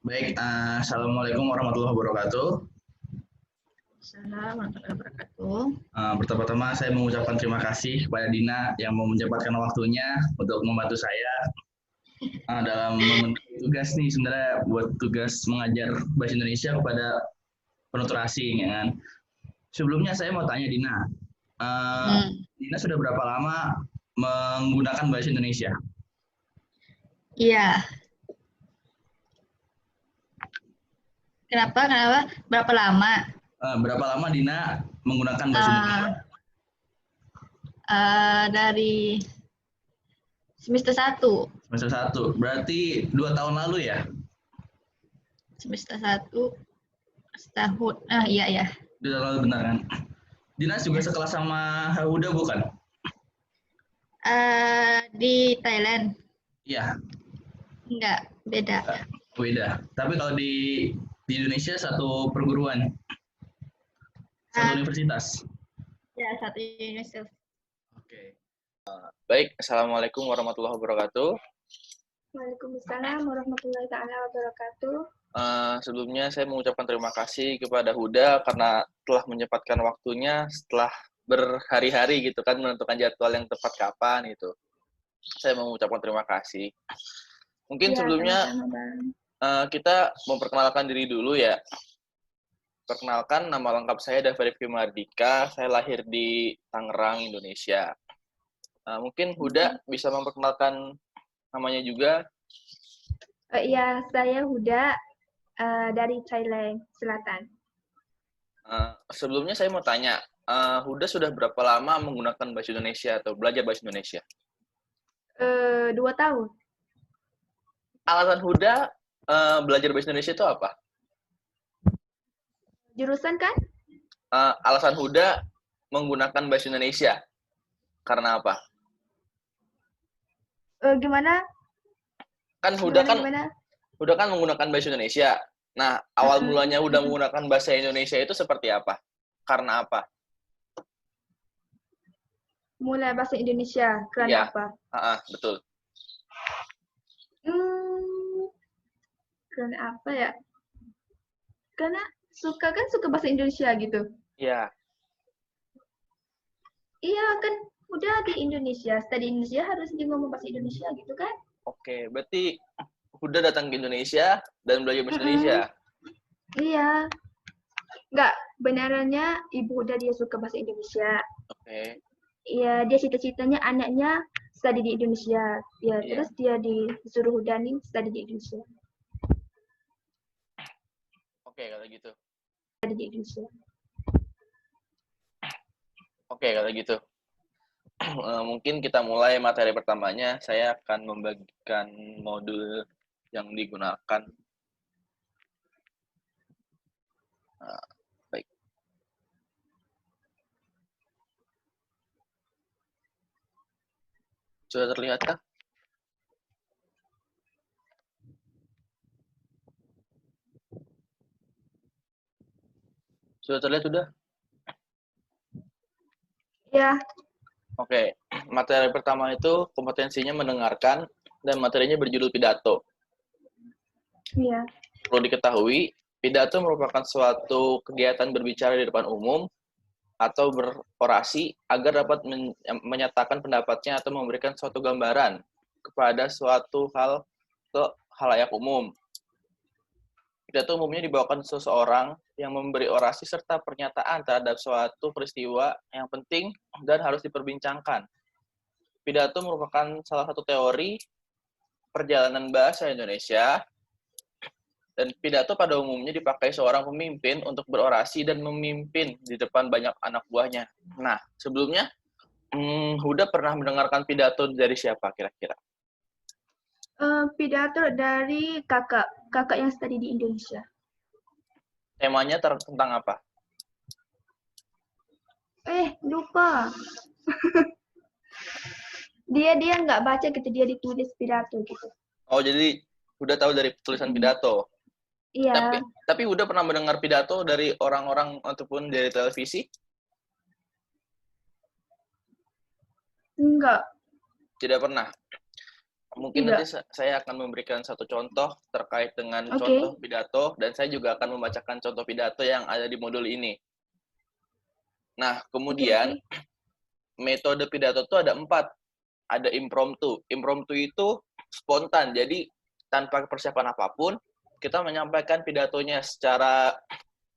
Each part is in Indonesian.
Baik, Assalamualaikum warahmatullahi wabarakatuh. Assalamualaikum warahmatullahi wabarakatuh. Pertama-tama saya mengucapkan terima kasih kepada Dina yang mau menyempatkan waktunya untuk membantu saya dalam memenuhi tugas nih sebenarnya buat tugas mengajar bahasa Indonesia kepada penutur asing, ya kan. Sebelumnya saya mau tanya Dina, uh, Hmm. Dina sudah berapa lama menggunakan bahasa Indonesia? Iya, kenapa? Kenapa? Berapa lama? Berapa lama Dina menggunakan bahasa Indonesia? Eh, dari semester 1. Semester 1, berarti 2 tahun lalu ya? Semester 1 setahun. Iya ya. 2 tahun lalu benar kan? Dinas juga sekelas sama Huda bukan? Di Thailand. Iya, Enggak, beda. beda. Tapi kalau di Indonesia satu perguruan, satu Ah, universitas. ya, satu Indonesia. Oke. Baik, Assalamualaikum warahmatullahi wabarakatuh. Waalaikumsalam warahmatullahi taala wabarakatuh. Sebelumnya saya mengucapkan terima kasih kepada Huda karena telah menyempatkan waktunya setelah berhari-hari gitu kan menentukan jadwal yang tepat kapan gitu. Saya mengucapkan terima kasih. Mungkin Ya, sebelumnya sama-sama, Bang. kita memperkenalkan diri dulu ya. Perkenalkan, nama lengkap saya Davarifki Mardika. Saya lahir di Tangerang, Indonesia. Mungkin Huda bisa memperkenalkan namanya juga. Iya, saya Huda dari Thailand Selatan. Sebelumnya saya mau tanya, Huda sudah berapa lama menggunakan bahasa Indonesia atau belajar bahasa Indonesia? 2 tahun. Alasan Huda belajar bahasa Indonesia itu apa? Jurusan kan? Alasan Huda menggunakan bahasa Indonesia karena apa? Gimana? Kan Gimana? Huda kan menggunakan bahasa Indonesia. Nah, awal mulanya Huda menggunakan bahasa Indonesia itu seperti apa? Karena apa? Mulai bahasa Indonesia. Iya. Karena apa? Betul. Karena apa ya? Karena suka bahasa Indonesia gitu. Iya. Iya kan, udah di Indonesia, study Indonesia harus dia ngomong bahasa Indonesia gitu kan? Oke, berarti Huda datang ke Indonesia dan belajar bahasa Indonesia. Iya. Enggak, benarannya ibu udah dia suka bahasa Indonesia. Oke. Iya, dia cita-citanya anaknya study di Indonesia. Ya, Iya. terus dia disuruh Hudanin study di Indonesia. Oke, kalau gitu. Study di Indonesia. Oke, kalau gitu. Mungkin kita mulai materi pertamanya. Saya akan membagikan modul yang digunakan. Baik. Sudah terlihatkah? Sudah terlihat sudah? Ya. Oke, materi pertama itu kompetensinya mendengarkan dan materinya berjudul pidato. Iya. Perlu diketahui, pidato merupakan suatu kegiatan berbicara di depan umum atau berorasi agar dapat menyatakan pendapatnya atau memberikan suatu gambaran kepada suatu hal ke khalayak umum. Pidato umumnya dibawakan seseorang yang memberi orasi serta pernyataan terhadap suatu peristiwa yang penting dan harus diperbincangkan. Pidato merupakan salah satu teori perjalanan bahasa Indonesia, dan pidato pada umumnya dipakai seorang pemimpin untuk berorasi dan memimpin di depan banyak anak buahnya. Nah, sebelumnya, Huda pernah mendengarkan pidato dari siapa kira-kira? Pidato dari kakak yang study di Indonesia. Temanya tentang apa? Lupa. dia nggak baca gitu, dia ditulis pidato gitu. Oh, jadi Huda tahu dari tulisan pidato? Iya. Tapi Huda pernah mendengar pidato dari orang-orang ataupun dari televisi? Enggak. Tidak pernah. Mungkin Tidak. nanti saya akan memberikan satu contoh terkait dengan Oke. contoh pidato, dan saya juga akan membacakan contoh pidato yang ada di modul ini. Nah, kemudian metode pidato itu ada 4. Ada impromptu. Impromptu itu spontan, jadi tanpa persiapan apapun, kita menyampaikan pidatonya secara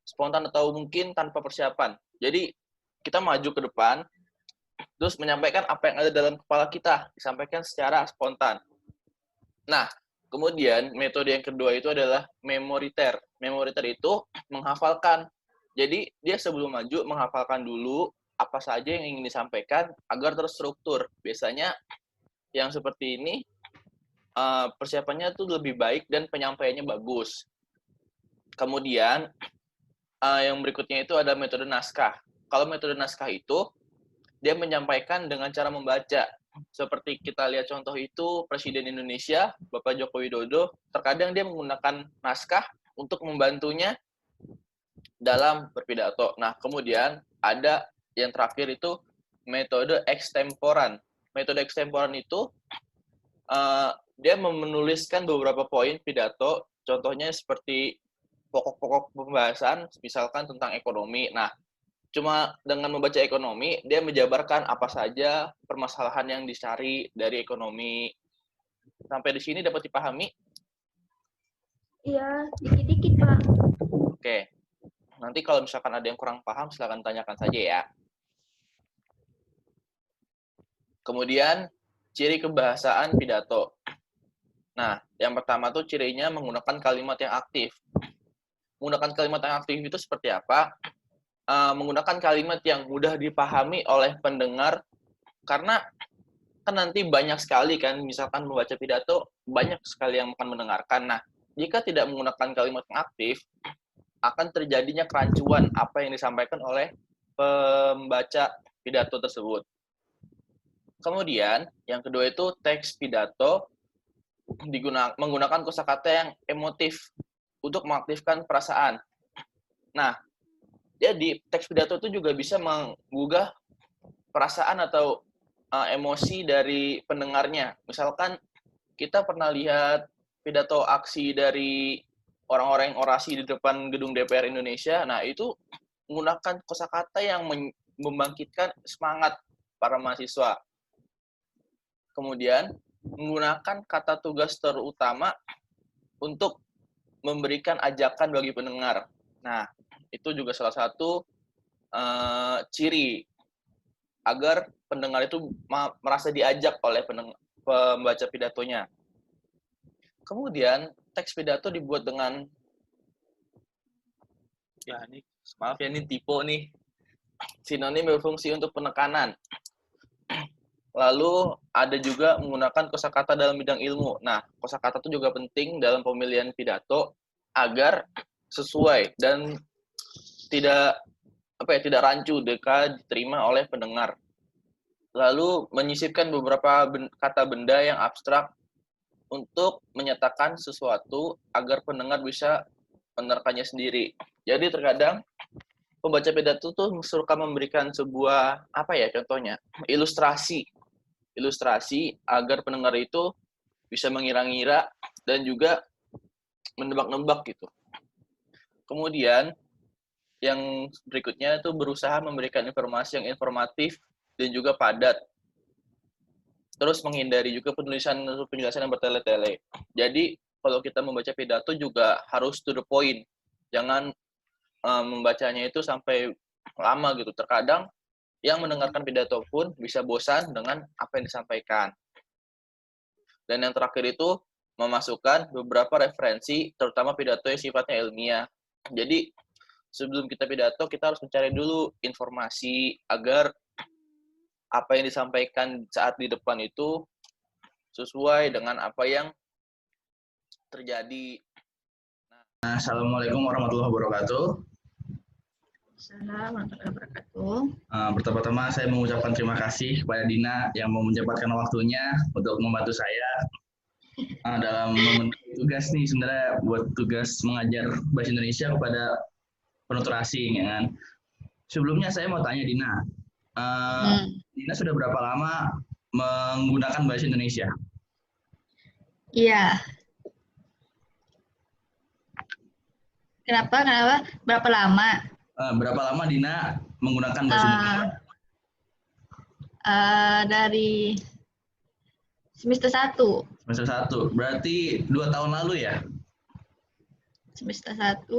spontan atau mungkin tanpa persiapan. Jadi, kita maju ke depan, terus menyampaikan apa yang ada dalam kepala kita, disampaikan secara spontan. Nah, kemudian metode yang kedua itu adalah memoriter. Memoriter itu menghafalkan. Jadi, dia sebelum maju menghafalkan dulu apa saja yang ingin disampaikan agar terstruktur. Biasanya yang seperti ini persiapannya tuh lebih baik dan penyampaiannya bagus. Kemudian yang berikutnya itu ada metode naskah. Kalau metode naskah itu dia menyampaikan dengan cara membaca. Seperti kita lihat contoh itu Presiden Indonesia, Bapak Joko Widodo, terkadang dia menggunakan naskah untuk membantunya dalam berpidato. Nah, kemudian ada yang terakhir itu metode extemporan. Metode extemporan itu dia menuliskan beberapa poin pidato, contohnya seperti pokok-pokok pembahasan, misalkan tentang ekonomi. Nah, cuma dengan membaca ekonomi, dia menjabarkan apa saja permasalahan yang dicari dari ekonomi. Sampai di sini dapat dipahami? Iya, dikit-dikit, Pak. Oke. Nanti kalau misalkan ada yang kurang paham, silakan tanyakan saja ya. Kemudian, ciri kebahasaan pidato. Nah, yang pertama tuh cirinya menggunakan kalimat yang aktif. Menggunakan kalimat yang aktif itu seperti apa? Menggunakan kalimat yang mudah dipahami oleh pendengar, karena kan nanti banyak sekali kan, misalkan membaca pidato, banyak sekali yang akan mendengarkan. Nah, jika tidak menggunakan kalimat yang aktif, akan terjadinya kerancuan apa yang disampaikan oleh pembaca pidato tersebut. Kemudian, yang kedua itu teks pidato menggunakan kosakata yang emotif untuk mengaktifkan perasaan. Nah, jadi teks pidato itu juga bisa menggugah perasaan atau emosi dari pendengarnya. Misalkan kita pernah lihat pidato aksi dari orang-orang yang orasi di depan gedung DPR Indonesia. Nah, itu menggunakan kosakata yang membangkitkan semangat para mahasiswa. Kemudian, menggunakan kata tugas terutama untuk memberikan ajakan bagi pendengar. Nah, itu juga salah satu ciri agar pendengar itu merasa diajak oleh pembaca pidatonya. Kemudian, teks pidato dibuat dengan maaf ya, ini tipe nih. Sinonim berfungsi untuk penekanan. Lalu ada juga menggunakan kosakata dalam bidang ilmu. Nah, kosakata itu juga penting dalam pemilihan pidato agar sesuai dan tidak rancu jika diterima oleh pendengar. Lalu menyisipkan beberapa kata benda yang abstrak untuk menyatakan sesuatu agar pendengar bisa menerkannya sendiri. Jadi terkadang pembaca pidato tuh suka memberikan sebuah contohnya ilustrasi agar pendengar itu bisa mengira-ngira dan juga menebak-nebak gitu. Kemudian yang berikutnya itu berusaha memberikan informasi yang informatif dan juga padat. Terus menghindari juga penjelasan yang bertele-tele. Jadi kalau kita membaca pidato juga harus to the point. Jangan membacanya itu sampai lama gitu. Terkadang yang mendengarkan pidato pun bisa bosan dengan apa yang disampaikan. Dan yang terakhir itu memasukkan beberapa referensi, terutama pidato yang sifatnya ilmiah. Jadi sebelum kita pidato, kita harus mencari dulu informasi agar apa yang disampaikan saat di depan itu sesuai dengan apa yang terjadi. Assalamualaikum warahmatullahi wabarakatuh. Assalamualaikum warahmatullahi wabarakatuh. Pertama-tama saya mengucapkan terima kasih kepada Dina yang mau menyempatkan waktunya untuk membantu saya dalam memenuhi tugas nih, sebenarnya buat tugas mengajar bahasa Indonesia kepada penutur asing, ya kan. Sebelumnya saya mau tanya Dina, Dina sudah berapa lama menggunakan bahasa Indonesia? Iya. Kenapa? Kenapa? Berapa lama? Berapa lama Dina menggunakan bahasa Indonesia? Dari semester 1. Semester 1. Berarti 2 tahun lalu ya? Semester 1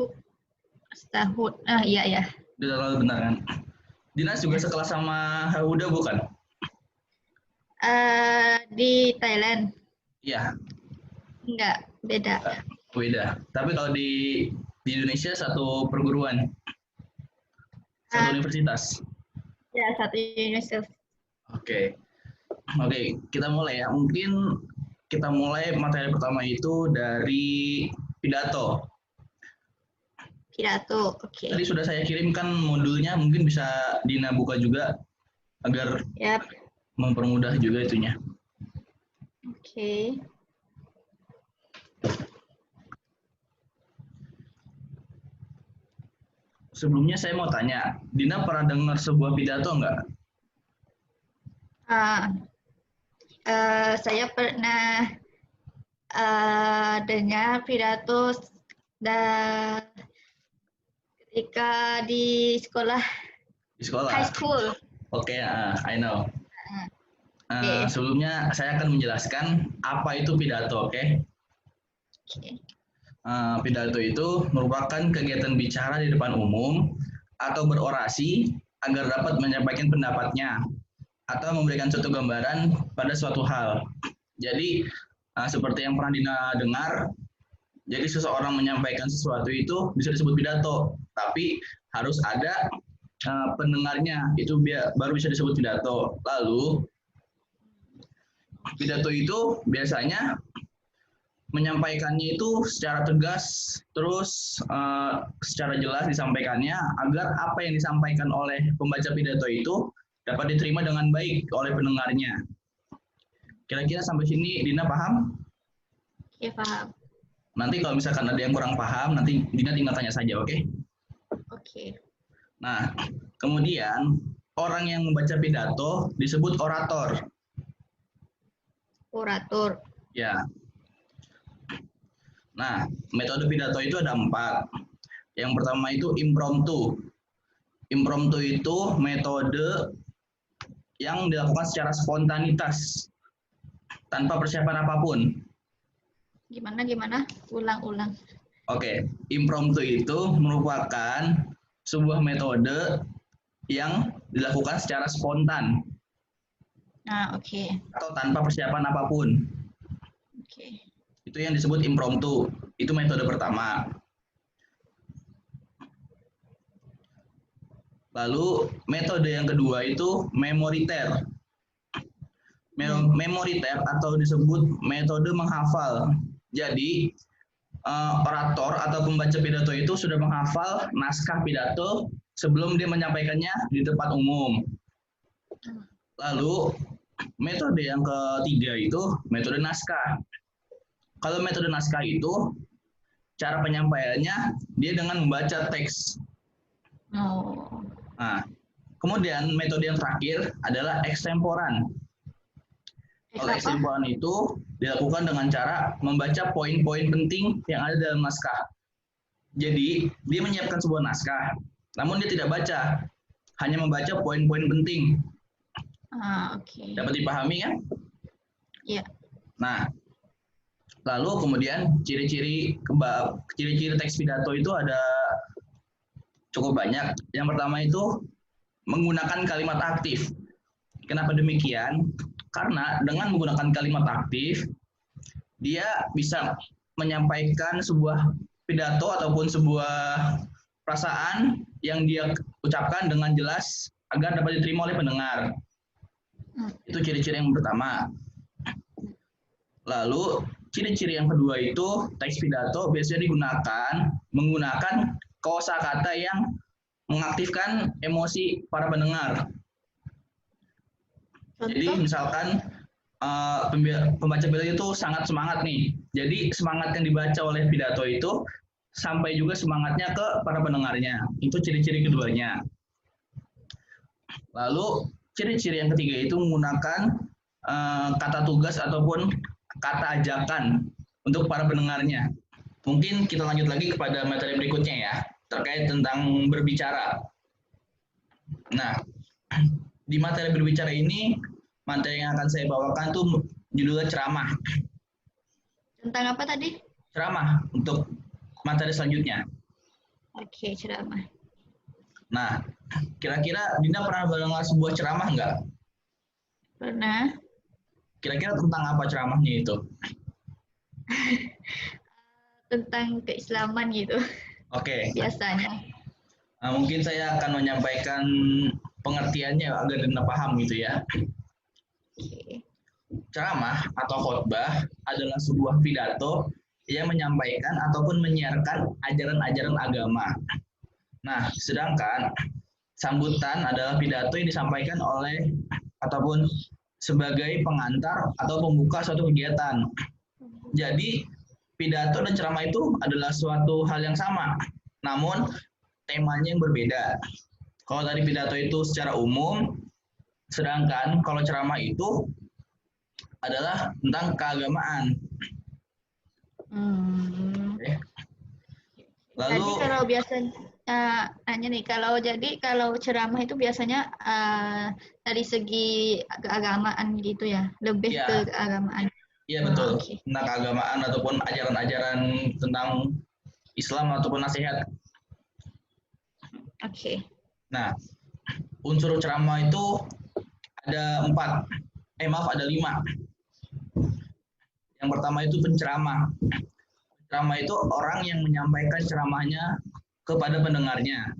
setahun. Iya ya. 2 tahun lalu benar kan? Dina juga sekelas sama Huda bukan? Di Thailand. Iya, Enggak, beda. beda. Tapi kalau di Indonesia satu perguruan, satu universitas. Ya, satu universitas. Oke. Oke, kita mulai ya. Mungkin kita mulai materi pertama itu dari pidato. Pidato, oke. Tadi sudah saya kirimkan modulnya, mungkin bisa Dina buka juga agar Yap, mempermudah juga itunya. oke. Sebelumnya saya mau tanya, Dina pernah dengar sebuah pidato nggak? Saya pernah dengar pidato ketika di sekolah Di sekolah? high school. Oke, I know. Oke. Sebelumnya saya akan menjelaskan apa itu pidato, oke? Oke. Pidato itu merupakan kegiatan bicara di depan umum atau berorasi agar dapat menyampaikan pendapatnya atau memberikan suatu gambaran pada suatu hal. Jadi seperti yang pernah Dina dengar, jadi seseorang menyampaikan sesuatu itu bisa disebut pidato, tapi harus ada pendengarnya, itu baru bisa disebut pidato. Lalu pidato itu biasanya menyampaikannya itu secara tegas, terus secara jelas disampaikannya agar apa yang disampaikan oleh pembaca pidato itu dapat diterima dengan baik oleh pendengarnya. Kira-kira sampai sini Dina paham? Oke, paham. Nanti kalau misalkan ada yang kurang paham, nanti Dina tinggal tanya saja, oke? Oke. Nah, kemudian orang yang membaca pidato disebut orator. Orator. Ya. Nah, metode pidato itu ada 4. Yang pertama itu impromptu. Impromptu itu metode yang dilakukan secara spontanitas, tanpa persiapan apapun. Gimana? Ulang-ulang. Oke, impromptu itu merupakan sebuah metode yang dilakukan secara spontan Oke. atau tanpa persiapan apapun. Oke. Itu yang disebut impromptu. Itu metode pertama. Lalu metode yang kedua itu memoriter. Memoriter atau disebut metode menghafal. Jadi orator atau pembaca pidato itu sudah menghafal naskah pidato sebelum dia menyampaikannya di tempat umum. Lalu metode yang ketiga itu metode naskah. Kalau metode naskah itu cara penyampaiannya dia dengan membaca teks. Nah, kemudian metode yang terakhir adalah ekstemporan. Kalau ekstemporan itu dilakukan dengan cara membaca poin-poin penting yang ada dalam naskah. Jadi, dia menyiapkan sebuah naskah, namun dia tidak baca, hanya membaca poin-poin penting. Oke. Dapat dipahami kan? Iya. Nah, lalu kemudian ciri-ciri teks pidato itu ada cukup banyak. Yang pertama itu menggunakan kalimat aktif. Kenapa demikian? Karena dengan menggunakan kalimat aktif, dia bisa menyampaikan sebuah pidato ataupun sebuah perasaan yang dia ucapkan dengan jelas agar dapat diterima oleh pendengar. Itu ciri-ciri yang pertama. Lalu ciri-ciri yang kedua itu teks pidato biasanya menggunakan kosakata yang mengaktifkan emosi para pendengar. Jadi misalkan pembaca pidato itu sangat semangat nih. Jadi semangat yang dibaca oleh pidato itu sampai juga semangatnya ke para pendengarnya. Itu ciri-ciri keduanya. Lalu ciri-ciri yang ketiga itu menggunakan kata tugas ataupun kata ajakan untuk para pendengarnya. Mungkin kita lanjut lagi kepada materi berikutnya ya, terkait tentang berbicara. Nah, di materi berbicara ini, materi yang akan saya bawakan tuh judulnya ceramah. Tentang apa tadi? Ceramah untuk materi selanjutnya. Oke, ceramah. Nah, kira-kira Dinda pernah mendengar sebuah ceramah nggak? Pernah. Kira-kira tentang apa ceramahnya itu? Tentang keislaman gitu, Oke, biasanya. nah, mungkin saya akan menyampaikan pengertiannya agar Dinda paham gitu ya. Oke. Ceramah atau khotbah adalah sebuah pidato yang menyampaikan ataupun menyiarkan ajaran-ajaran agama. Nah, sedangkan sambutan adalah pidato yang disampaikan oleh ataupun sebagai pengantar atau pembuka suatu kegiatan. Jadi, pidato dan ceramah itu adalah suatu hal yang sama, namun temanya yang berbeda. Kalau tadi pidato itu secara umum, sedangkan kalau ceramah itu adalah tentang keagamaan. Oke. Lalu, Jadi kalau biasanya hanya nih, kalau ceramah itu biasanya dari segi keagamaan gitu ya, lebih Ya. ke keagamaan. iya betul, Oke. tentang keagamaan ataupun ajaran-ajaran tentang Islam ataupun nasihat. Oke. Nah, unsur ceramah itu ada 5. Yang pertama itu penceramah. Penceramah itu orang yang menyampaikan ceramahnya kepada pendengarnya.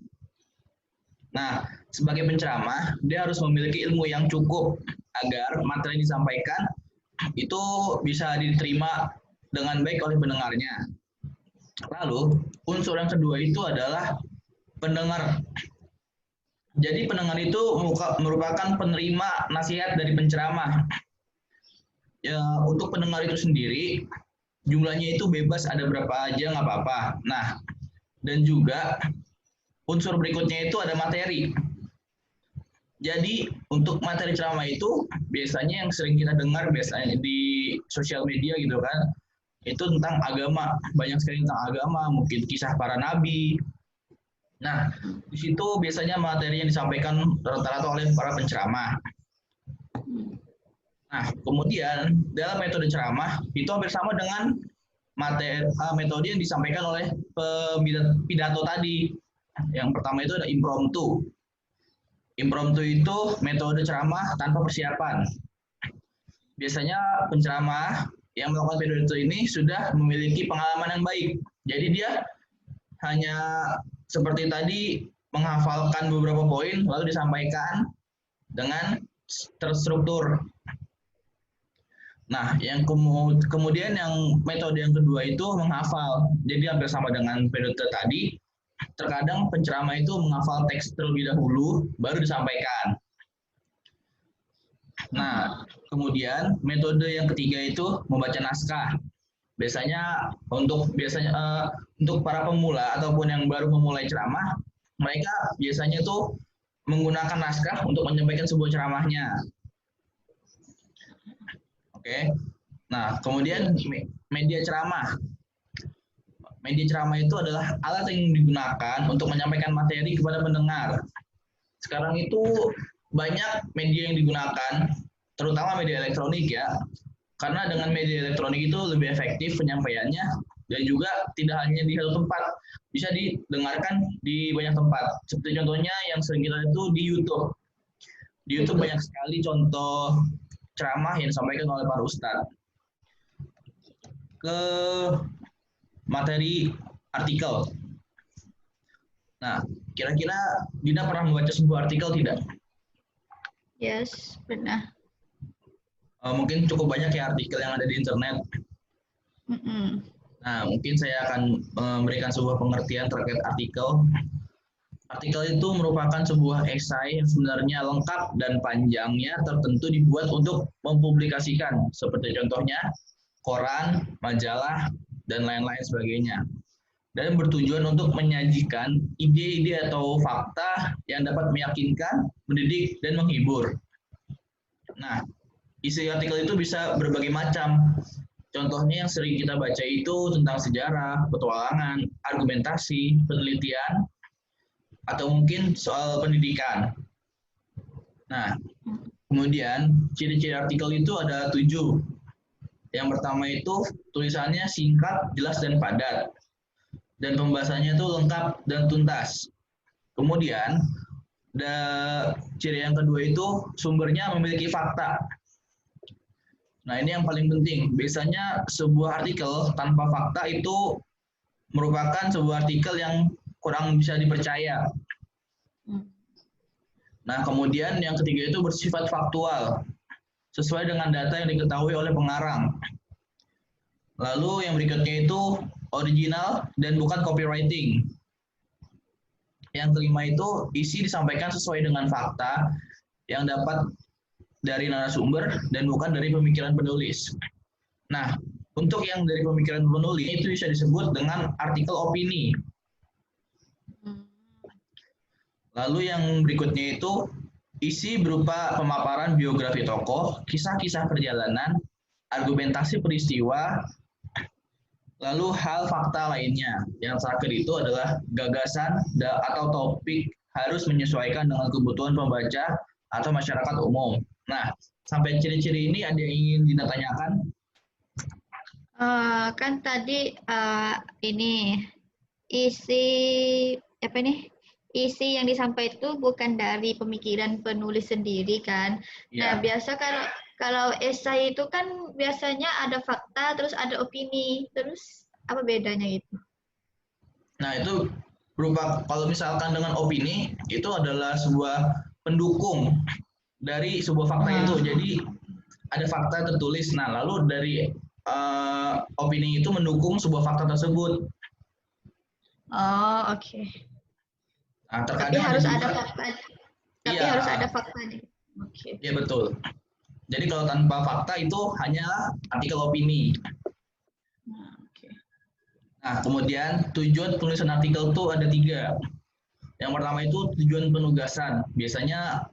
Nah, sebagai penceramah, dia harus memiliki ilmu yang cukup agar materi yang disampaikan itu bisa diterima dengan baik oleh pendengarnya. Lalu, unsur yang kedua itu adalah pendengar. Jadi pendengar itu merupakan penerima nasihat dari penceramah. Ya, untuk pendengar itu sendiri, jumlahnya itu bebas, ada berapa aja nggak apa-apa. Nah, dan juga unsur berikutnya itu ada materi. Jadi untuk materi ceramah itu biasanya yang sering kita dengar biasanya di sosial media gitu kan, itu tentang agama, banyak sekali tentang agama, mungkin kisah para nabi. Nah, di situ biasanya materi yang disampaikan rata-rata oleh para penceramah. Nah, kemudian dalam metode ceramah itu hampir sama dengan metode yang disampaikan oleh pidato tadi. Yang pertama itu ada impromptu. Impromptu itu metode ceramah tanpa persiapan. Biasanya penceramah yang melakukan pidato ini sudah memiliki pengalaman yang baik. Jadi dia hanya seperti tadi menghafalkan beberapa poin lalu disampaikan dengan terstruktur. Nah, yang kemudian yang metode yang kedua itu menghafal. Jadi hampir sama dengan pidato tadi. Terkadang penceramah itu menghafal teks terlebih dahulu, baru disampaikan. Nah, kemudian metode yang ketiga itu membaca naskah. Biasanya untuk para pemula ataupun yang baru memulai ceramah, mereka biasanya tuh menggunakan naskah untuk menyampaikan sebuah ceramahnya. Oke. Nah, kemudian media ceramah. Media ceramah itu adalah alat yang digunakan untuk menyampaikan materi kepada pendengar. Sekarang itu banyak media yang digunakan, terutama media elektronik ya. Karena dengan media elektronik itu lebih efektif penyampaiannya dan juga tidak hanya di satu tempat, bisa didengarkan di banyak tempat. Seperti contohnya yang sering kita lihat itu di YouTube. Di YouTube banyak sekali contoh ceramah yang disampaikan oleh para ustadz. Ke materi artikel. Nah, kira-kira Dina pernah membaca sebuah artikel tidak? Yes, pernah. Mungkin cukup banyak ya artikel yang ada di internet. Nah, mungkin saya akan memberikan sebuah pengertian terkait artikel. Artikel itu merupakan sebuah esai yang sebenarnya lengkap dan panjangnya tertentu dibuat untuk mempublikasikan, seperti contohnya koran, majalah, dan lain-lain sebagainya. Dan bertujuan untuk menyajikan ide-ide atau fakta yang dapat meyakinkan, mendidik, dan menghibur. Nah, isi artikel itu bisa berbagai macam. Contohnya yang sering kita baca itu tentang sejarah, petualangan, argumentasi, penelitian, atau mungkin soal pendidikan. Nah, kemudian ciri-ciri artikel itu ada 7. Yang pertama itu tulisannya singkat, jelas, dan padat. Dan pembahasannya itu lengkap dan tuntas. Kemudian, ciri yang kedua itu sumbernya memiliki fakta. Nah, ini yang paling penting. Biasanya sebuah artikel tanpa fakta itu merupakan sebuah artikel yang kurang bisa dipercaya. Nah, kemudian yang ketiga itu bersifat faktual, sesuai dengan data yang diketahui oleh pengarang. Lalu yang berikutnya itu original dan bukan copywriting. Yang kelima itu isi disampaikan sesuai dengan fakta yang dapat dari narasumber dan bukan dari pemikiran penulis. Nah, untuk yang dari pemikiran penulis itu bisa disebut dengan artikel opini. Lalu yang berikutnya itu isi berupa pemaparan biografi tokoh, kisah-kisah perjalanan, argumentasi peristiwa, lalu hal fakta lainnya. Yang terakhir itu adalah gagasan atau topik harus menyesuaikan dengan kebutuhan pembaca atau masyarakat umum. Nah, sampai ciri-ciri ini ada yang ingin Dina tanyakan? Kan tadi ini isi apa nih? Isi yang disampaikan itu bukan dari pemikiran penulis sendiri kan. Nah, Ya. biasa kalau esai itu kan biasanya ada fakta terus ada opini. Terus apa bedanya itu? Nah, itu berupa kalau misalkan dengan opini itu adalah sebuah pendukung dari sebuah fakta itu. Jadi ada fakta tertulis. Nah, lalu dari opini itu mendukung sebuah fakta tersebut. Oh, oke. Nah, Tapi terkadang harus juga, ada fakta. Tapi Iya. harus ada faktanya. Oke. Iya, betul. Jadi kalau tanpa fakta itu hanya artikel opini. Nah, oke. Nah, kemudian tujuan penulisan artikel itu ada 3. Yang pertama itu tujuan penugasan. Biasanya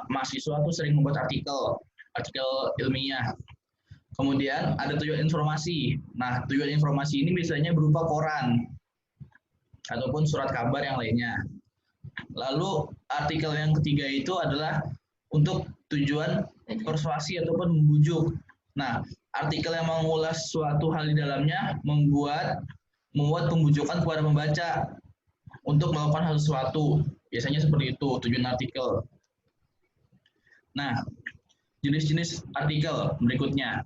mahasiswa tuh sering membuat artikel ilmiah. Kemudian ada tujuan informasi. Nah, tujuan informasi ini biasanya berupa koran ataupun surat kabar yang lainnya. Lalu artikel yang ketiga itu adalah untuk tujuan persuasi ataupun membujuk. Nah, artikel yang mengulas suatu hal di dalamnya membuat pembujukan kepada pembaca untuk melakukan hal sesuatu. Biasanya seperti itu tujuan artikel. Nah, jenis-jenis artikel berikutnya.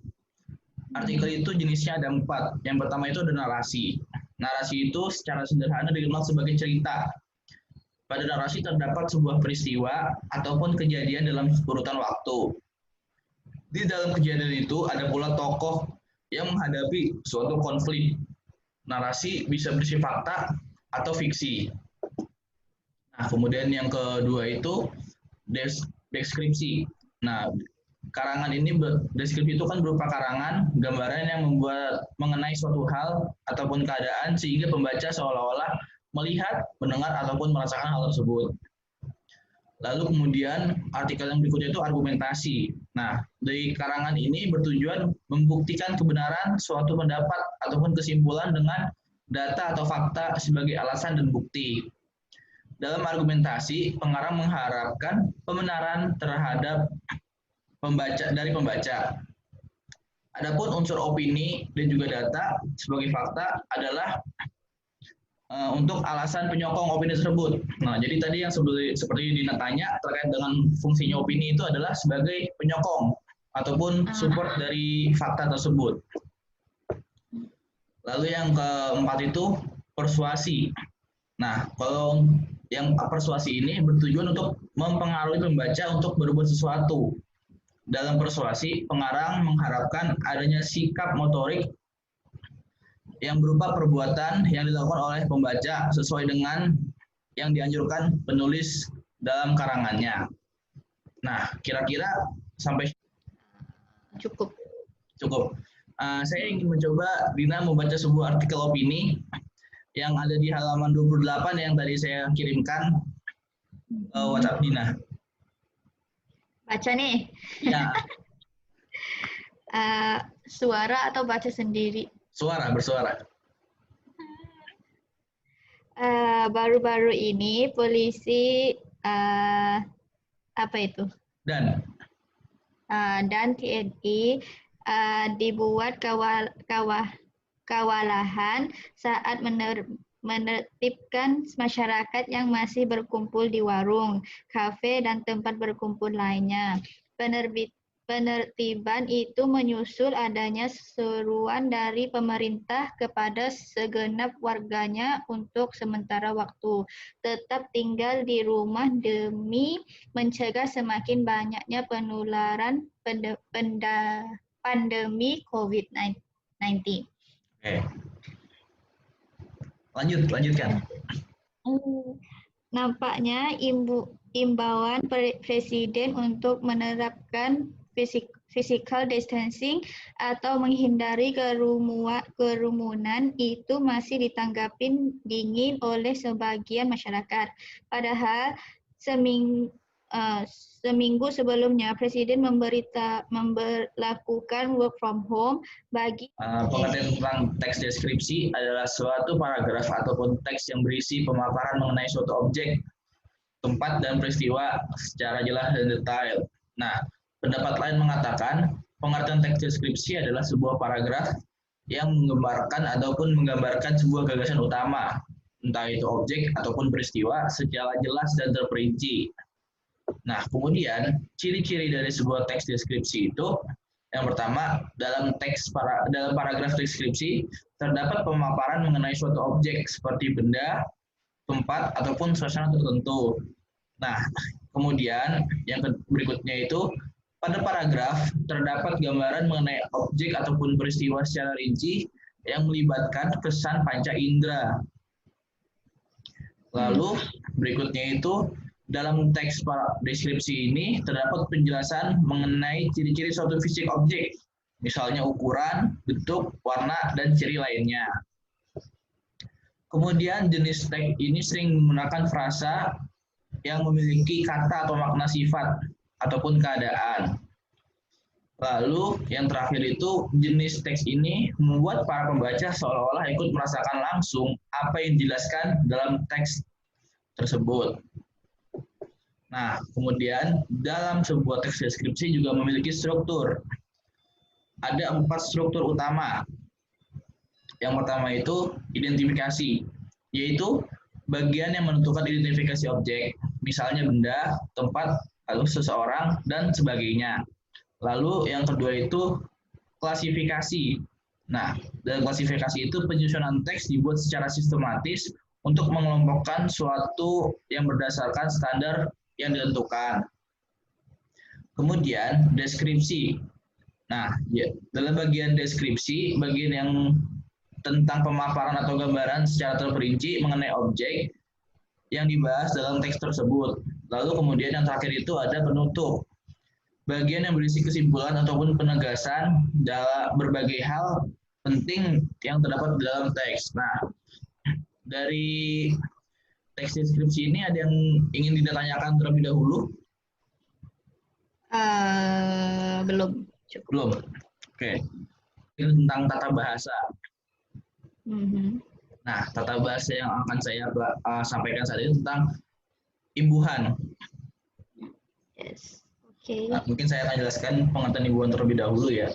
Artikel itu jenisnya ada 4. Yang pertama itu ada narasi. Narasi itu secara sederhana dikenal sebagai cerita. Pada narasi terdapat sebuah peristiwa ataupun kejadian dalam urutan waktu. Di dalam kejadian itu ada pula tokoh yang menghadapi suatu konflik. Narasi bisa berisi fakta atau fiksi. Nah, kemudian yang kedua itu deskripsi. Nah, karangan ini deskripsi itu kan berupa karangan, gambaran yang mengenai suatu hal ataupun keadaan sehingga pembaca seolah-olah melihat, mendengar ataupun merasakan hal tersebut. Lalu kemudian artikel yang berikutnya itu argumentasi. Nah, dari karangan ini bertujuan membuktikan kebenaran suatu pendapat ataupun kesimpulan dengan data atau fakta sebagai alasan dan bukti. Dalam argumentasi, pengarang mengharapkan pembenaran terhadap pembaca. Adapun unsur opini dan juga data sebagai fakta adalah untuk alasan penyokong opini tersebut. Nah, jadi tadi yang seperti Dina tanya terkait dengan fungsinya opini itu adalah sebagai penyokong ataupun support dari fakta tersebut. Lalu yang keempat itu persuasi. Nah, kalau yang persuasi ini bertujuan untuk mempengaruhi pembaca untuk berbuat sesuatu. Dalam persuasi, pengarang mengharapkan adanya sikap motorik yang berupa perbuatan yang dilakukan oleh pembaca sesuai dengan yang dianjurkan penulis dalam karangannya. Nah, kira-kira sampai Cukup. Saya ingin mencoba Dina membaca sebuah artikel opini yang ada di halaman 28 yang tadi saya kirimkan ke WhatsApp Dina. Baca nih. Ya. suara atau baca sendiri? Suara, bersuara. Baru-baru ini polisi apa itu? Dan Dan TNI dibuat kewalahan saat menertibkan masyarakat yang masih berkumpul di warung, kafe, dan tempat berkumpul lainnya. Penertiban itu menyusul adanya seruan dari pemerintah kepada segenap warganya untuk sementara waktu tetap tinggal di rumah demi mencegah semakin banyaknya penularan pandemi COVID-19. oke. Lanjutkan. Nampaknya imbauan Presiden untuk menerapkan physical distancing atau menghindari kerumunan itu masih ditanggapi dingin oleh sebagian masyarakat. Padahal seminggu sebelumnya Presiden memberlakukan work from home bagi Pengertian tentang teks deskripsi adalah suatu paragraf ataupun teks yang berisi pemaparan mengenai suatu objek, tempat, dan peristiwa secara jelas dan detail. Nah, pendapat lain mengatakan pengertian teks deskripsi adalah sebuah paragraf yang menggambarkan sebuah gagasan utama, entah itu objek ataupun peristiwa secara jelas dan terperinci. Nah, kemudian ciri-ciri dari sebuah teks deskripsi itu, yang pertama, dalam paragraf deskripsi terdapat pemaparan mengenai suatu objek seperti benda, tempat, ataupun suasana tertentu. Nah, kemudian yang berikutnya itu, pada paragraf terdapat gambaran mengenai objek ataupun peristiwa secara rinci yang melibatkan kesan panca indera. Lalu berikutnya itu, dalam teks deskripsi ini terdapat penjelasan mengenai ciri-ciri suatu fisik objek, misalnya ukuran, bentuk, warna, dan ciri lainnya. Kemudian jenis teks ini sering menggunakan frasa yang memiliki kata atau makna sifat ataupun keadaan. Lalu yang terakhir itu, jenis teks ini membuat para pembaca seolah-olah ikut merasakan langsung apa yang dijelaskan dalam teks tersebut. Nah, kemudian dalam sebuah teks deskripsi juga memiliki struktur. Ada 4 struktur utama. Yang pertama itu identifikasi, yaitu bagian yang menentukan identifikasi objek, misalnya benda, tempat, lalu seseorang, dan sebagainya. Lalu yang kedua itu klasifikasi. Nah, dalam klasifikasi itu penyusunan teks dibuat secara sistematis untuk mengelompokkan suatu yang berdasarkan standar yang ditentukan. Kemudian deskripsi. Nah, ya, dalam bagian deskripsi, bagian yang tentang pemaparan atau gambaran secara terperinci mengenai objek yang dibahas dalam teks tersebut. Lalu kemudian yang terakhir itu ada penutup. Bagian yang berisi kesimpulan ataupun penegasan dalam berbagai hal penting yang terdapat di dalam teks. Nah, dari teks deskripsi ini ada yang ingin ditanyakan terlebih dahulu? Belum. Cukup. Belum. Oke. Ini tentang tata bahasa. Nah, tata bahasa yang akan saya sampaikan saat ini tentang imbuhan. Yes. Oke. Nah, mungkin saya akan jelaskan pengertian imbuhan terlebih dahulu ya.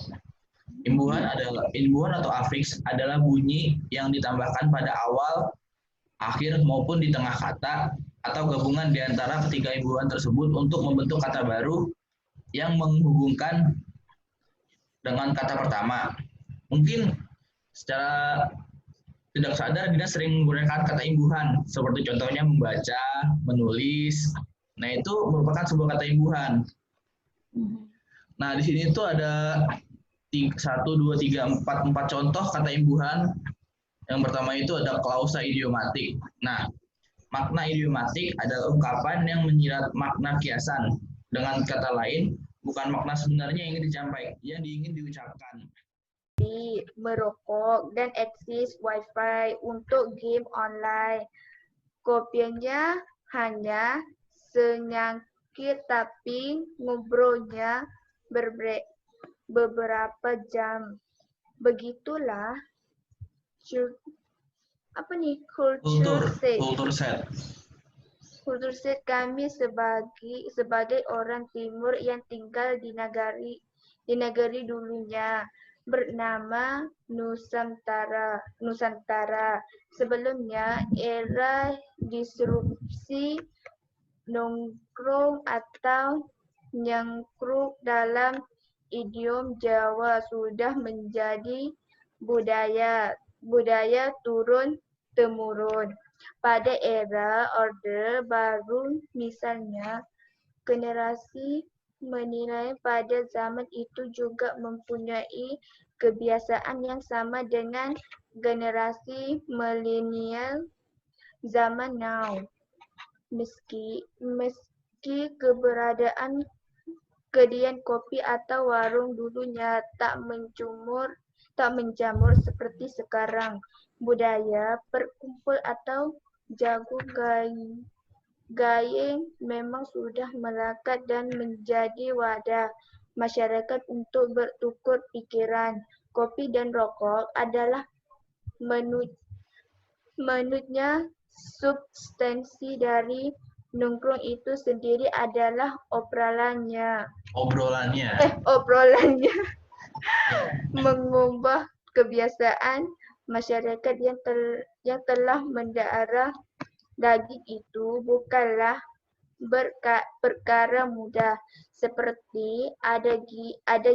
Imbuhan atau afiks adalah bunyi yang ditambahkan pada awal, akhir maupun di tengah kata atau gabungan di antara ketiga imbuhan tersebut untuk membentuk kata baru yang menghubungkan dengan kata pertama. Mungkin secara tidak sadar kita sering menggunakan kata imbuhan, seperti contohnya membaca, menulis. Nah, itu merupakan sebuah kata imbuhan. Nah, di sini tuh ada 1, 2, 3, 4 contoh kata imbuhan. Yang pertama itu ada klausa idiomatik. Nah, makna idiomatik adalah ungkapan yang menyirat makna kiasan. Dengan kata lain, bukan makna sebenarnya yang ingin diucapkan. Merokok dan akses wifi untuk game online. Kopiannya hanya senyangkit tapi ngobrolnya beberapa jam. begitulah culture set. Kultur set kami sebagai orang Timur yang tinggal di negeri dulunya bernama Nusantara. Sebelumnya era disrupsi nongkrong atau nyangkruk dalam idiom Jawa sudah menjadi budaya turun temurun. Pada era Orde Baru misalnya, generasi menilai pada zaman itu juga mempunyai kebiasaan yang sama dengan generasi milenial zaman now. Meski keberadaan kedian kopi atau warung dulunya tak menjamur seperti sekarang, budaya perkumpul atau jago gayeng memang sudah melekat dan menjadi wadah masyarakat untuk bertukar pikiran. Kopi dan rokok adalah menurutnya substansi dari nongkrong itu sendiri adalah obrolannya. Mengubah kebiasaan masyarakat yang telah mendarah daging itu bukanlah perkara mudah. Seperti ada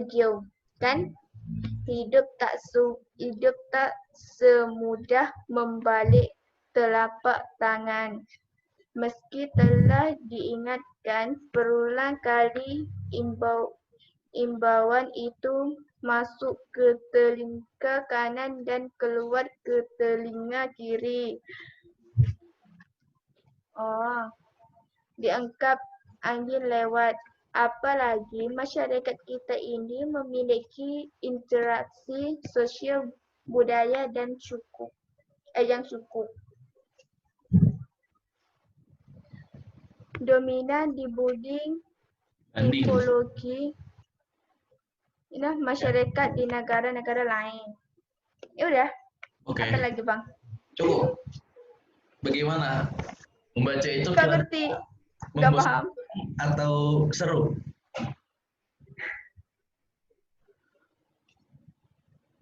gium, kan? Hidup tak semudah membalik telapak tangan. Meski telah diingatkan berulang kali, imbauan itu masuk ke telinga kanan dan keluar ke telinga kiri. Dianggap angin lewat. Apalagi masyarakat kita ini memiliki interaksi sosial budaya dan yang cukup dominan di bidang tipologi masyarakat di negara-negara lain. Ya udah. Oke. Apa lagi, Bang? Cukup. Bagaimana? Membaca itu Gak ngerti. Gak paham. Atau seru?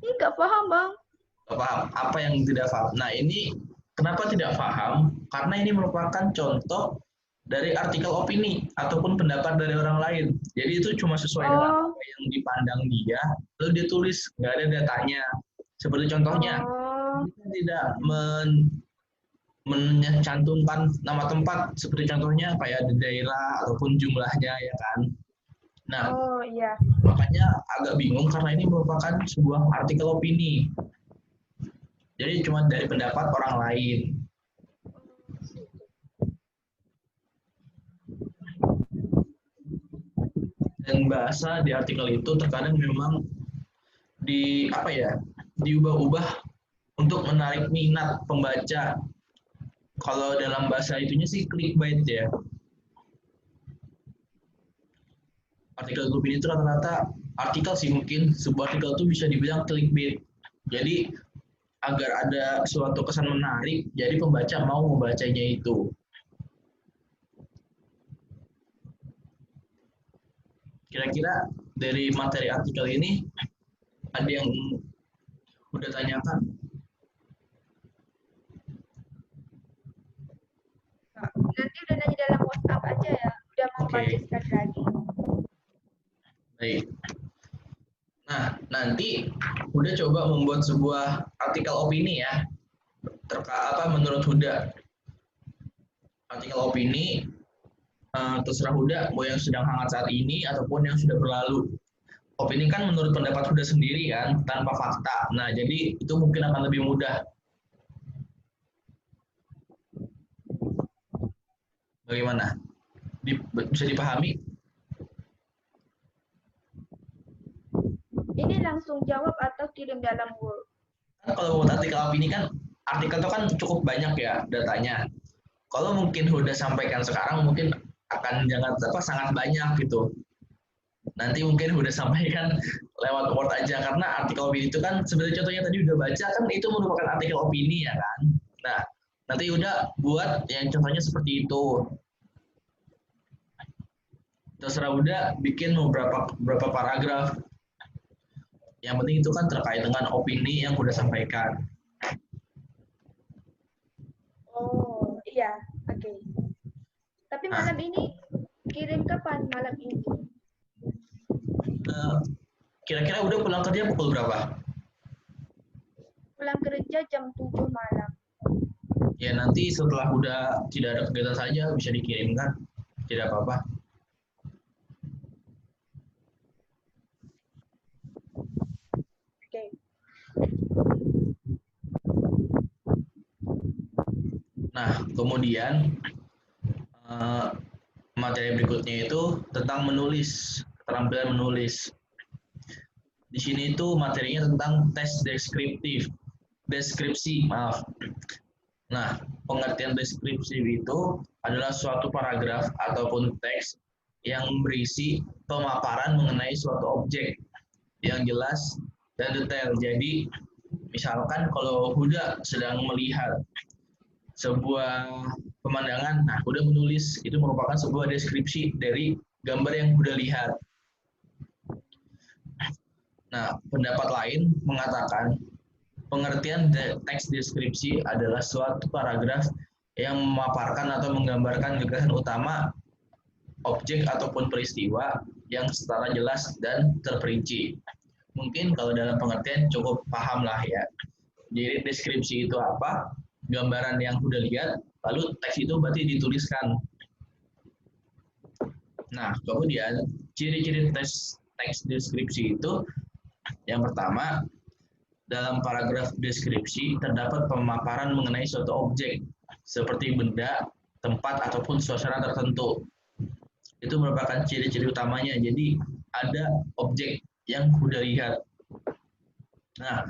Ini gak paham, Bang. Gak paham. Apa yang tidak paham? Nah, ini kenapa tidak paham? Karena ini merupakan contoh dari artikel opini ataupun pendapat dari orang lain. Jadi itu cuma sesuai dengan apa yang dipandang dia, lalu dia tulis, nggak ada datanya. Seperti contohnya, kita tidak mencantumkan nama tempat, seperti contohnya kayak di daerah ataupun jumlahnya, ya kan. Nah, iya. makanya agak bingung karena ini merupakan sebuah artikel opini. Jadi cuma dari pendapat orang lain. Dan bahasa di artikel itu terkadang memang diubah-ubah untuk menarik minat pembaca. Kalau dalam bahasa itunya sih clickbait ya. Artikel opini itu rata-rata artikel sih, mungkin sebuah artikel itu bisa dibilang clickbait. Jadi agar ada suatu kesan menarik, jadi pembaca mau membacanya itu. Kira-kira dari materi artikel ini ada yang udah tanyakan? Nanti udah nanya dalam WhatsApp aja ya. Udah mau baca sekali lagi. Baik. Nah, nanti udah coba membuat sebuah artikel opini ya. Menurut Huda. Artikel opini terserah Huda mau yang sedang hangat saat ini ataupun yang sudah berlalu. Opini kan menurut pendapat Huda sendiri kan, tanpa fakta. Nah, jadi itu mungkin akan lebih mudah. Bagaimana? Bisa dipahami? Ini langsung jawab atau kirim dalam Word? Kalau buat artikel opini kan, artikel itu kan cukup banyak ya datanya. Kalau mungkin Huda sampaikan sekarang mungkin akan sangat banyak gitu. Nanti mungkin udah sampaikan lewat Word aja, karena artikel opini itu kan sebenarnya contohnya tadi udah baca kan, itu merupakan artikel opini ya kan. Nah, nanti udah buat yang contohnya seperti itu. Terserah udah bikin berapa paragraf. Yang penting itu kan terkait dengan opini yang udah sampaikan. Oh, iya. Oke. Tapi malam ini kirim kapan malam ini? Kira-kira udah pulang kerja pukul berapa? Pulang kerja jam 7 malam. Ya nanti setelah udah tidak ada kegiatan saja bisa dikirimkan. Tidak apa-apa. Oke. Nah, kemudian materi berikutnya itu tentang menulis, keterampilan menulis. Di sini itu materinya tentang tes deskripsi, maaf. Nah, pengertian deskripsi itu adalah suatu paragraf ataupun teks yang berisi pemaparan mengenai suatu objek yang jelas dan detail. Jadi, misalkan kalau Huda sedang melihat sebuah pemandangan, nah Huda menulis, itu merupakan sebuah deskripsi dari gambar yang Huda lihat. Nah, pendapat lain mengatakan pengertian teks deskripsi adalah suatu paragraf yang memaparkan atau menggambarkan gagasan utama objek ataupun peristiwa yang secara jelas dan terperinci. Mungkin kalau dalam pengertian cukup paham lah ya. Jadi deskripsi itu apa? Gambaran yang udah lihat, lalu teks itu berarti dituliskan. Nah, kemudian ciri-ciri teks deskripsi itu yang pertama, dalam paragraf deskripsi terdapat pemaparan mengenai suatu objek seperti benda, tempat, ataupun suasana tertentu. Itu merupakan ciri-ciri utamanya. Jadi ada objek yang udah lihat. Nah,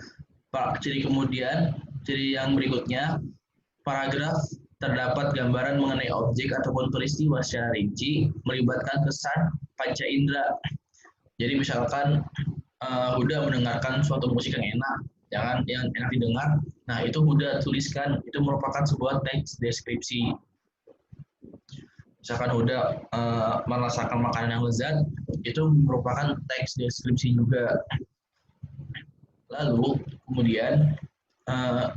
ciri yang berikutnya, paragraf terdapat gambaran mengenai objek ataupun peristiwa secara rinci melibatkan kesan panca indera. Jadi misalkan Huda mendengarkan suatu musik yang enak, yang enak didengar. Nah, itu Huda tuliskan, itu merupakan sebuah teks deskripsi. Misalkan Huda merasakan makanan yang lezat, itu merupakan teks deskripsi juga. Lalu, kemudian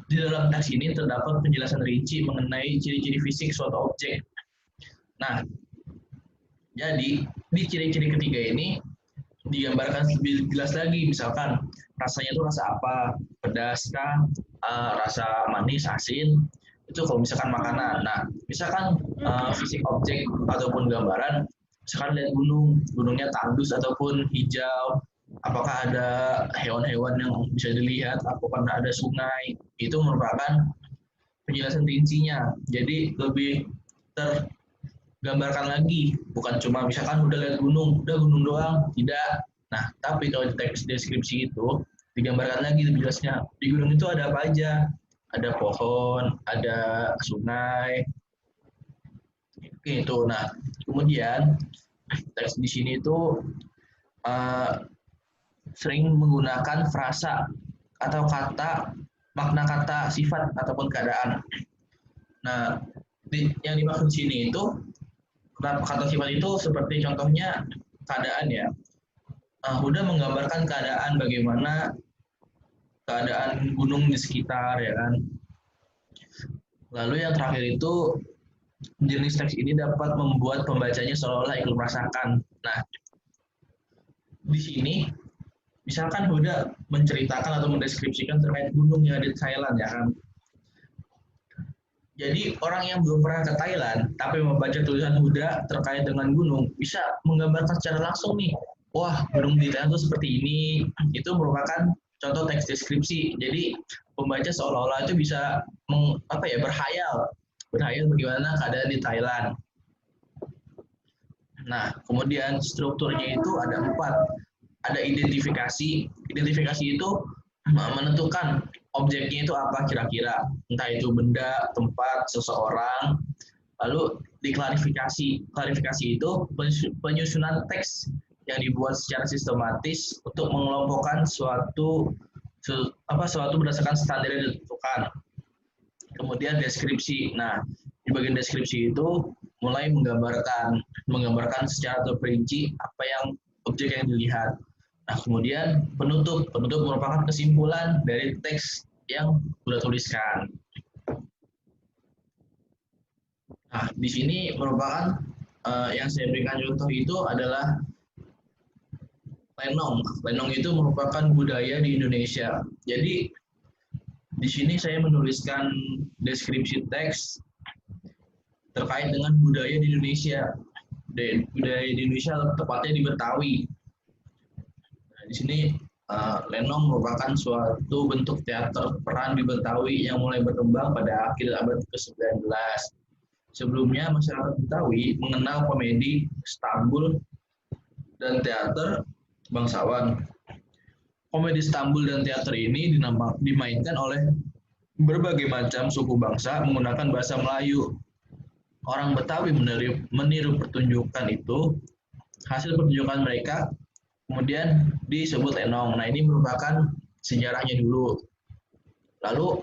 di dalam teks ini terdapat penjelasan rinci mengenai ciri-ciri fisik suatu objek. Nah, jadi di ciri-ciri ketiga ini digambarkan lebih jelas lagi, misalkan rasanya itu rasa apa, pedas kah, rasa manis, asin, itu kalau misalkan makanan. Nah, misalkan fisik objek ataupun gambaran, misalkan lihat gunungnya tandus ataupun hijau, apakah ada hewan-hewan yang bisa dilihat, apakah ada sungai, itu merupakan penjelasan rincinya. Jadi lebih gambarkan lagi, bukan cuma misalkan udah lihat gunung doang, tidak. Nah, tapi kalau di teks deskripsi itu digambarkan lagi lebih jelasnya, di gunung itu ada apa aja, ada pohon, ada sungai, gitu. Nah, kemudian teks di sini itu sering menggunakan frasa atau makna kata sifat ataupun keadaan. Nah, yang dimaksud sini itu kata sifat itu seperti contohnya keadaan ya. Udah menggambarkan keadaan, bagaimana keadaan gunung di sekitar ya kan. Lalu yang terakhir itu jenis teks ini dapat membuat pembacanya seolah-olah ikut merasakan. Nah, di sini misalkan Huda menceritakan atau mendeskripsikan terkait gunung yang ada di Thailand ya kan. Jadi orang yang belum pernah ke Thailand tapi membaca tulisan Huda terkait dengan gunung bisa menggambarkan secara langsung nih, wah gunung di Thailand itu seperti ini. Itu merupakan contoh teks deskripsi. Jadi pembaca seolah-olah itu bisa berhayal bagaimana keadaan di Thailand. Nah, kemudian strukturnya itu ada 4. Ada identifikasi. Identifikasi itu menentukan objeknya itu apa kira-kira, entah itu benda, tempat, seseorang. Lalu diklarifikasi. Klarifikasi itu penyusunan teks yang dibuat secara sistematis untuk mengelompokkan suatu berdasarkan standar yang ditentukan. Kemudian deskripsi. Nah, di bagian deskripsi itu mulai menggambarkan secara terperinci apa yang objek yang dilihat. Nah, kemudian penutup merupakan kesimpulan dari teks yang sudah tuliskan. Nah, di sini merupakan yang saya berikan contoh itu adalah lenong. Lenong itu merupakan budaya di Indonesia. Jadi di sini saya menuliskan deskripsi teks terkait dengan budaya di Indonesia. Budaya di Indonesia tepatnya di Betawi. Nah, di sini lenong merupakan suatu bentuk teater peran di Betawi yang mulai berkembang pada akhir abad ke-19. Sebelumnya masyarakat Betawi mengenal komedi, stambul, dan teater bangsawan. Komedi stambul dan teater ini dimainkan oleh berbagai macam suku bangsa menggunakan bahasa Melayu. Orang Betawi meniru pertunjukan itu, hasil pertunjukan mereka kemudian disebut lenong. Nah, ini merupakan sejarahnya dulu. Lalu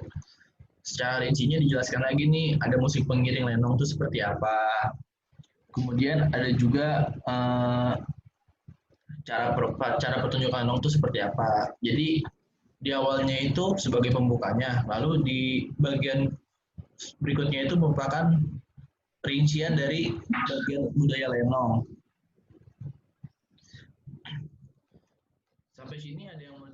secara rincinya dijelaskan lagi nih, ada musik pengiring lenong itu seperti apa. Kemudian ada juga cara pertunjukan lenong itu seperti apa. Jadi di awalnya itu sebagai pembukanya, lalu di bagian berikutnya itu merupakan rincian dari bagian budaya lenong. Sampai sini ada yang mau